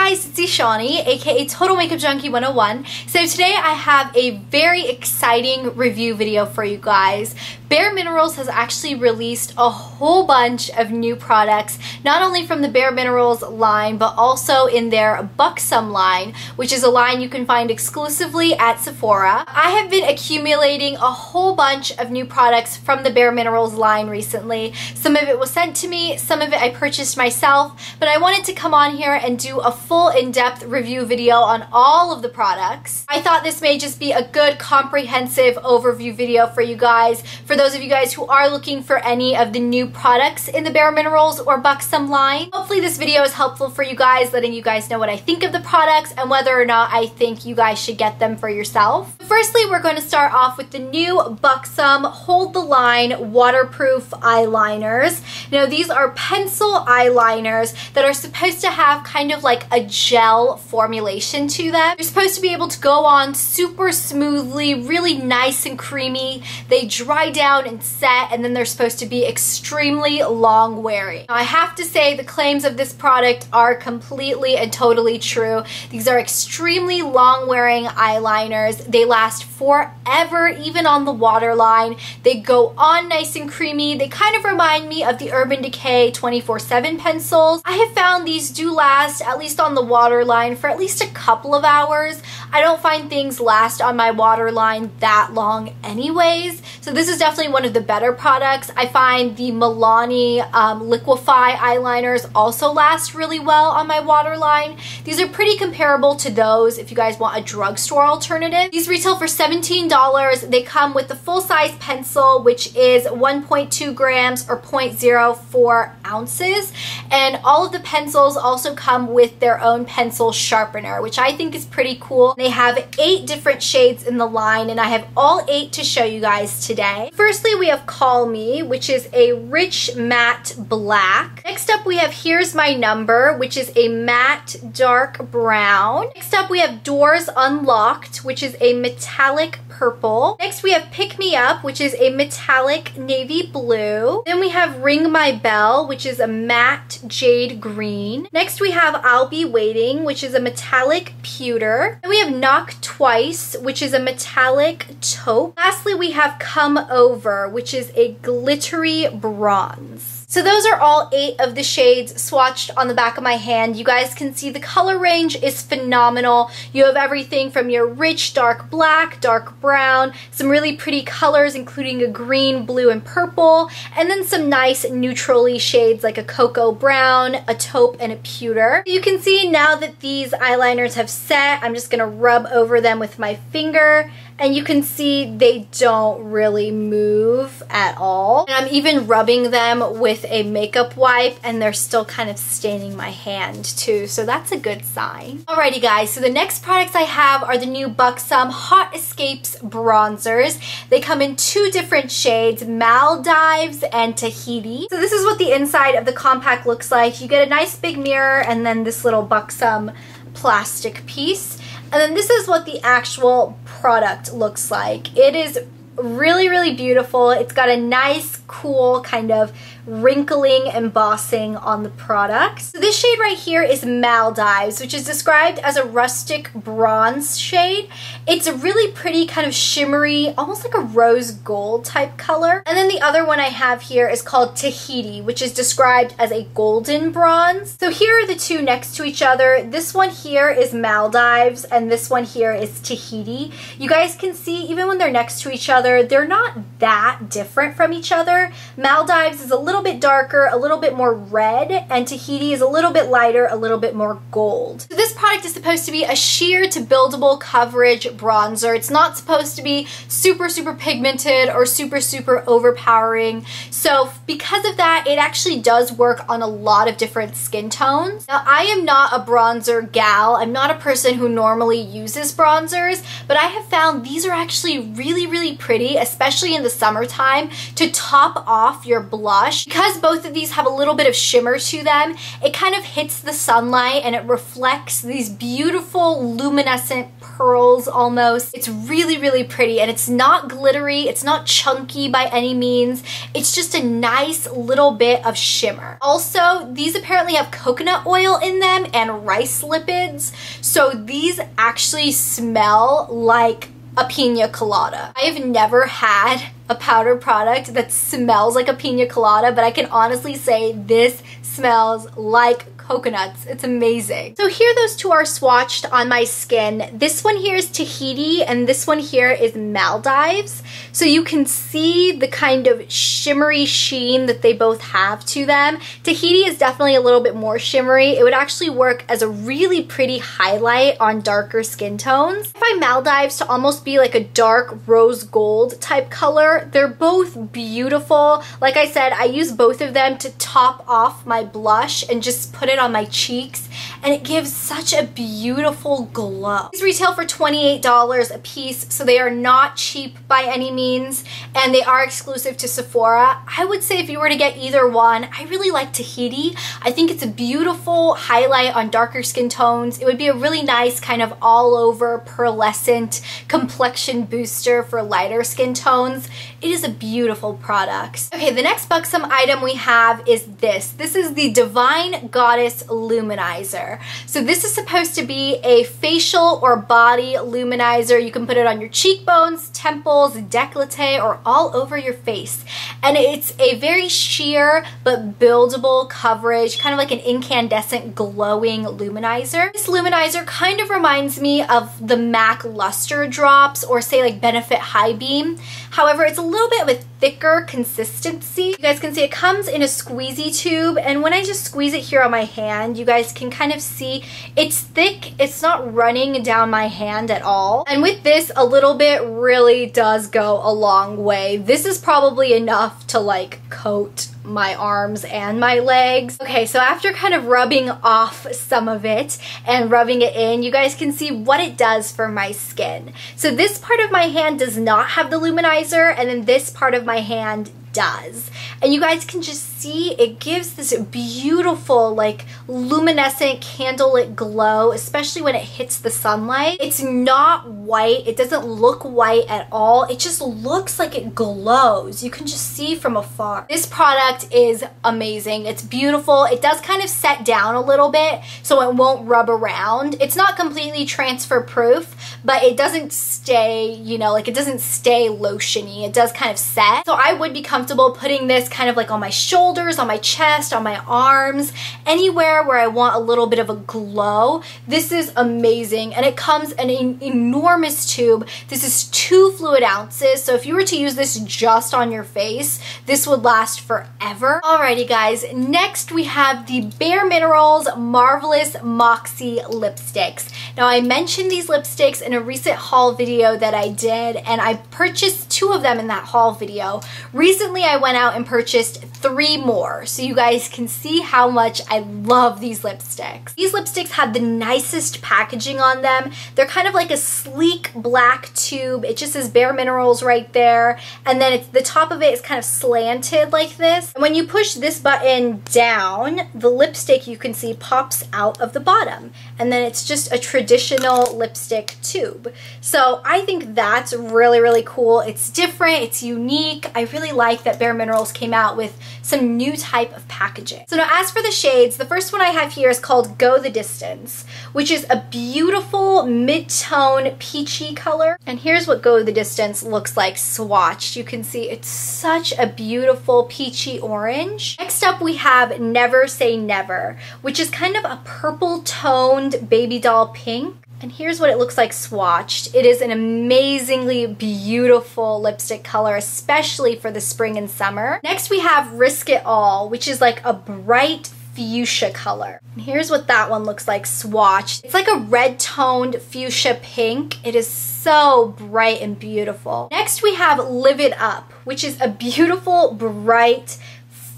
guys, it's Shawnee, aka Total Makeup Junkie 101. So today I have a very exciting review video for you guys. Bare Minerals has actually released a whole bunch of new products, not only from the Bare Minerals line, but also in their Buxom line, which is a line you can find exclusively at Sephora. I have been accumulating a whole bunch of new products from the Bare Minerals line recently. Some of it was sent to me, some of it I purchased myself, but I wanted to come on here and do a full in-depth review video on all of the products. I thought this may just be a good comprehensive overview video for you guys, for those of you guys who are looking for any of the new products in the Bare Minerals or Buxom line. Hopefully this video is helpful for you guys, letting you guys know what I think of the products and whether or not I think you guys should get them for yourself. Firstly, we're going to start off with the new Buxom Hold the Line Waterproof Eyeliners. Now these are pencil eyeliners that are supposed to have kind of like a gel formulation to them. They're supposed to be able to go on super smoothly, really nice and creamy. They dry down and set, and then they're supposed to be extremely long wearing. Now, I have to say the claims of this product are completely and totally true. These are extremely long wearing eyeliners. They last forever, even on the waterline. They go on nice and creamy. They kind of remind me of the Urban Decay 24/7 pencils. I have found these do last, at least on the waterline, for at least a couple of hours. I don't find things last on my waterline that long anyways, so this is definitely one of the better products. I find the Milani Liquify eyeliners also last really well on my waterline. These are pretty comparable to those if you guys want a drugstore alternative. These retail for $17. They come with the full-size pencil, which is 1.2 grams or 0.04 ounces, and all of the pencils also come with their own pencil sharpener, which I think is pretty cool. They have 8 different shades in the line, and I have all 8 to show you guys today. Firstly, we have Call Me, which is a rich matte black. Next up, we have Here's My Number, which is a matte dark brown. Next up, we have Doors Unlocked, which is a metallic purple. Next, we have Pick Me Up, which is a metallic navy blue. Then we have Ring My Bell, which is a matte jade green. Next, we have I'll Be Waiting, which is a metallic pewter. Then we have Knock Twice, which is a metallic taupe. Lastly, we have Come Over, which is a glittery bronze. So those are all 8 of the shades swatched on the back of my hand. You guys can see the color range is phenomenal. You have everything from your rich dark black, dark brown, some really pretty colors including a green, blue, and purple, and then some nice neutrally shades like a cocoa brown, a taupe, and a pewter. You can see now that these eyeliners have set, I'm just going to rub over them with my finger, and you can see they don't really move at all. And I'm even rubbing them with a makeup wipe and they're still kind of staining my hand too, so that's a good sign. Alrighty guys, so the next products I have are the new Buxom Hot Escapes bronzers. They come in 2 different shades, Maldives and Tahiti. So this is what the inside of the compact looks like. You get a nice big mirror and then this little Buxom plastic piece. And then this is what the actual product looks like. It is really, really beautiful. It's got a nice, cool kind of wrinkling embossing on the product. So this shade right here is Maldives, which is described as a rustic bronze shade. It's a really pretty kind of shimmery, almost like a rose gold type color. And then the other one I have here is called Tahiti, which is described as a golden bronze. So here are the 2 next to each other. This one here is Maldives and this one here is Tahiti. You guys can see even when they're next to each other, they're not that different from each other. Maldives is a little bit darker, a little bit more red, and Tahiti is a little bit lighter, a little bit more gold. So this product is supposed to be a sheer to buildable coverage bronzer. It's not supposed to be super, super pigmented or super, super overpowering. So because of that, it actually does work on a lot of different skin tones. Now, I am not a bronzer gal. I'm not a person who normally uses bronzers, but I have found these are actually really, really pretty, especially in the summertime, to top top off your blush. Because both of these have a little bit of shimmer to them, it kind of hits the sunlight and it reflects these beautiful luminescent pearls almost. It's really, really pretty, and it's not glittery, it's not chunky by any means. It's just a nice little bit of shimmer. Also, these apparently have coconut oil in them and rice lipids, so these actually smell like a pina colada. I have never had a powder product that smells like a pina colada, but I can honestly say this smells like coconuts. It's amazing. So here those two are swatched on my skin. This one here is Tahiti and this one here is Maldives. So you can see the kind of shimmery sheen that they both have to them. Tahiti is definitely a little bit more shimmery. It would actually work as a really pretty highlight on darker skin tones. I find Maldives to almost be like a dark rose gold type color. They're both beautiful. Like I said, I use both of them to top off my blush and just put it on my cheeks, and it gives such a beautiful glow. These retail for $28 a piece, so they are not cheap by any means, and they are exclusive to Sephora. I would say if you were to get either one, I really like Tahiti. I think it's a beautiful highlight on darker skin tones. It would be a really nice kind of all over pearlescent complexion booster for lighter skin tones. It is a beautiful product. Okay, the next Buxom item we have is this. This is the Divine Goddess Luminizer. So this is supposed to be a facial or body luminizer. You can put it on your cheekbones, temples, décolleté, or all over your face. And it's a very sheer but buildable coverage, kind of like an incandescent glowing luminizer. This luminizer kind of reminds me of the MAC Luster Drops or say like Benefit High Beam. However, it's a little bit of a thicker consistency. You guys can see it comes in a squeezy tube, and when I just squeeze it here on my hand, you guys can kind of see it's thick. It's not running down my hand at all. And with this, a little bit really does go a long way. This is probably enough to like coat my arms and my legs. Okay, so after kind of rubbing off some of it and rubbing it in, you guys can see what it does for my skin. So this part of my hand does not have the luminizer, and then this part of my hand does. And you guys can just see it gives this beautiful like luminescent candlelit glow, especially when it hits the sunlight. It's not white. It doesn't look white at all. It just looks like it glows. You can just see from afar. This product is amazing. It's beautiful. It does kind of set down a little bit so it won't rub around. It's not completely transfer proof, but it doesn't stay, you know, like it doesn't stay lotiony. It does kind of set. So I would be comfortable putting this kind of like on my shoulders, on my chest, on my arms, anywhere where I want a little bit of a glow. This is amazing, and it comes in an enormous tube. This is 2 fluid ounces, so if you were to use this just on your face, this would last forever. Alrighty guys, next we have the Bare Minerals Marvelous Moxie lipsticks. Now I mentioned these lipsticks in a recent haul video that I did, and I purchased 2 of them in that haul video. Recently I went out and purchased 3 more, so you guys can see how much I love these lipsticks. These lipsticks have the nicest packaging on them. They're kind of like a sleek black tube. It just says Bare Minerals right there, and then the top of it is kind of slanted like this. And when you push this button down, the lipstick, you can see, pops out of the bottom, and then it's just a traditional lipstick tube. So I think that's really, really cool. It's different, it's unique. I really like that Bare Minerals came out with some new type of packaging. So now as for the shades, the first one I have here is called Go the Distance, which is a beautiful mid-tone peachy color. And here's what Go the Distance looks like swatched. You can see it's such a beautiful peachy orange. Next up we have Never Say Never, which is kind of a purple toned baby doll pink. And here's what it looks like swatched. It is an amazingly beautiful lipstick color, especially for the spring and summer. Next we have Risk It All, which is like a bright fuchsia color. And here's what that one looks like swatched. It's like a red toned fuchsia pink. It is so bright and beautiful. Next we have Live It Up, which is a beautiful, bright,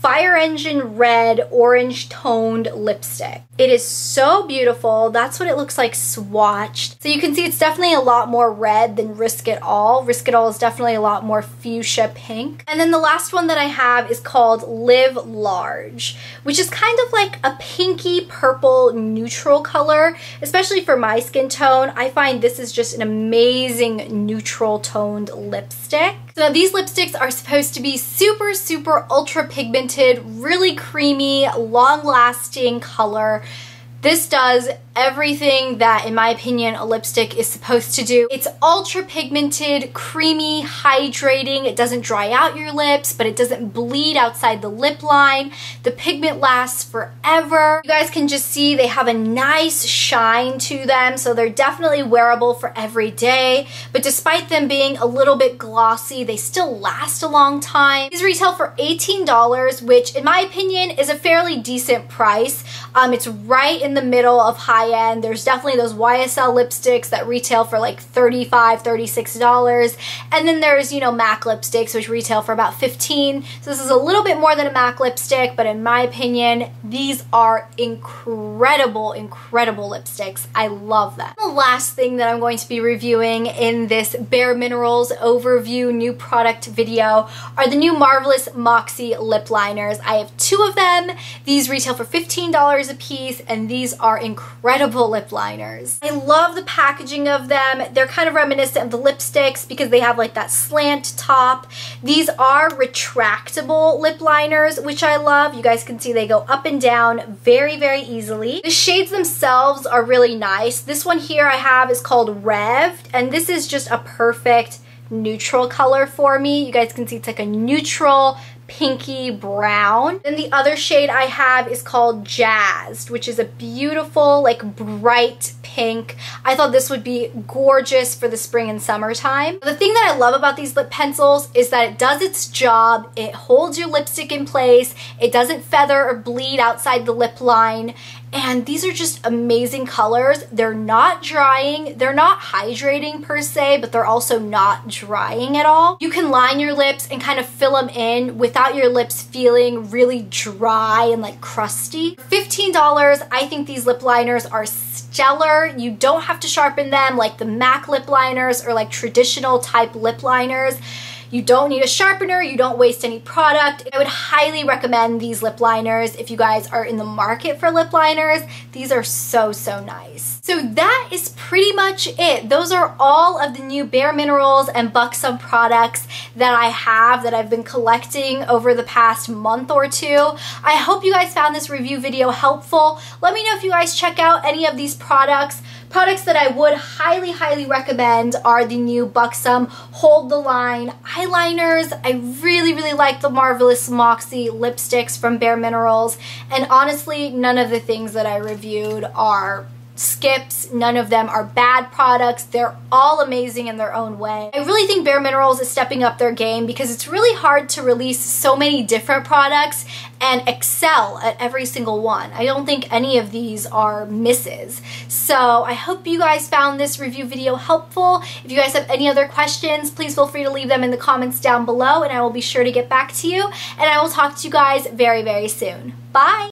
Fire Engine Red Orange Toned Lipstick. It is so beautiful. That's what it looks like swatched. So you can see it's definitely a lot more red than Risk It All. Risk It All is definitely a lot more fuchsia pink. And then the last one that I have is called Live Large, which is kind of like a pinky purple neutral color, especially for my skin tone. I find this is just an amazing neutral toned lipstick. So now these lipsticks are supposed to be super, super ultra pigmented, really creamy, long-lasting color. This does everything that, in my opinion, a lipstick is supposed to do. It's ultra pigmented, creamy, hydrating. It doesn't dry out your lips, but it doesn't bleed outside the lip line. The pigment lasts forever. You guys can just see they have a nice shine to them, so they're definitely wearable for every day. But despite them being a little bit glossy, they still last a long time. These retail for $18, which in my opinion is a fairly decent price. It's right in the middle of high end. There's definitely those YSL lipsticks that retail for like $35, $36. And then there's, you know, MAC lipsticks, which retail for about $15. So this is a little bit more than a MAC lipstick, but in my opinion, these are incredible, incredible lipsticks. I love them. The last thing that I'm going to be reviewing in this Bare Minerals overview new product video are the new Marvelous Moxie lip liners. I have 2 of them. These retail for $15 a piece, and these are incredible lip liners. I love the packaging of them. They're kind of reminiscent of the lipsticks because they have like that slant top. These are retractable lip liners, which I love. You guys can see they go up and down very, very easily. The shades themselves are really nice. This one here I have is called Revved, and this is just a perfect neutral color for me. You guys can see it's like a neutral pinky brown. Then the other shade I have is called Jazzed, which is a beautiful, like, bright pink. I thought this would be gorgeous for the spring and summertime. The thing that I love about these lip pencils is that it does its job. It holds your lipstick in place. It doesn't feather or bleed outside the lip line. And these are just amazing colors. They're not drying. They're not hydrating per se, but they're also not drying at all. You can line your lips and kind of fill them in without your lips feeling really dry and like crusty. For $15, I think these lip liners are stellar. You don't have to sharpen them like the MAC lip liners or like traditional type lip liners. You don't need a sharpener, you don't waste any product. I would highly recommend these lip liners if you guys are in the market for lip liners. These are so, so nice. So that is pretty much it. Those are all of the new Bare Minerals and Buxom products that I have that I've been collecting over the past month or 2. I hope you guys found this review video helpful. Let me know if you guys check out any of these products. Products that I would highly, highly recommend are the new Buxom Hold the Line eyeliners. I really, really like the Marvelous Moxie lipsticks from Bare Minerals. And honestly, none of the things that I reviewed are skips. None of them are bad products. They're all amazing in their own way. I really think Bare Minerals is stepping up their game because it's really hard to release so many different products and excel at every single one. I don't think any of these are misses. So I hope you guys found this review video helpful. If you guys have any other questions, please feel free to leave them in the comments down below and I will be sure to get back to you. And I will talk to you guys very, very soon. Bye!